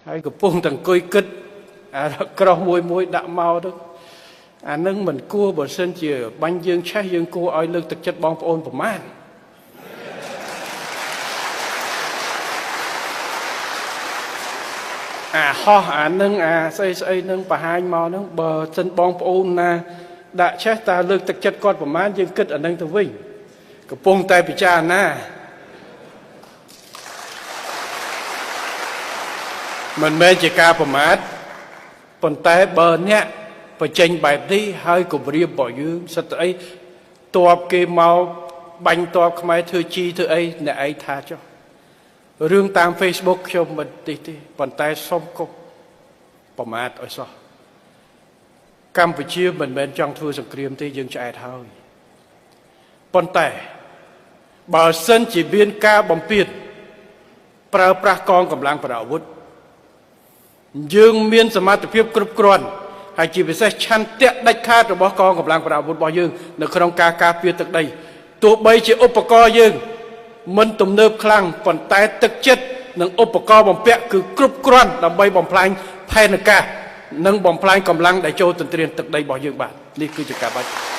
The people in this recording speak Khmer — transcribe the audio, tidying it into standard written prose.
ហើយកំពុងតែអង្គុយគិតក្រោះមួយដាក់មកទៅអានឹងមិនគួរបើសិនជាបាញ់យើងឆេះយើងគួរឲ្យលើកទឹកចិត្តបងប្អូនប្រមាណហោះអានឹងស្អីនឹងបង្ហាញមកហ្នឹងបើសិនបងប្អូនណាដាក់ឆេះតើលើកទឹកចិត្តគាត់ប្រមាណយើងគិតអានឹងទៅវិញកំពុងតែពិចារណាមិនមែនជាការប្រមាថប៉ុន្តែបើអ្នកបញ្ចេញបែបនេះហើយគម្រាមរបស់យើងសិតតែអីតបគេមកបាញ់តបខ្មែរធ្វើជីធ្វើអីអ្នកឯងថាចុះរឿងតាម Facebook ខ្ញុំមិនទេប៉ុន្តែសុំគប់ប្រមាថឲ្យសោះកម្ពុជាមិនមែនចង់ធ្វើសង្គ្រាមទេយើងឆ្អែតហើយប៉ុន្តែបើសិនជាមានការបំពានប្រើប្រាស់កងកម្លាំងប្រដាប់អាវុធយើងមានសមត្ថភាពគ្រប់គ្រាន់ហើយជាពិសេសឆន្ទៈដាច់ខាតរបស់កងកម្លាំងប្រដាប់អាវុធរបស់យើងនៅក្នុងការការពារទឹកដីទោះបីជាឧបករណ៍យើងមិនទំនើបខ្លាំងប៉ុន្តែទឹកចិត្តនិងឧបករណ៍បំពាក់គឺគ្រប់គ្រាន់ដើម្បីបំផ្លាញផែនការនិងបំផ្លាញកម្លាំងដែលចូលទន្ទ្រានទឹកដីរបស់យើងបាទនេះគឺជាការបាច់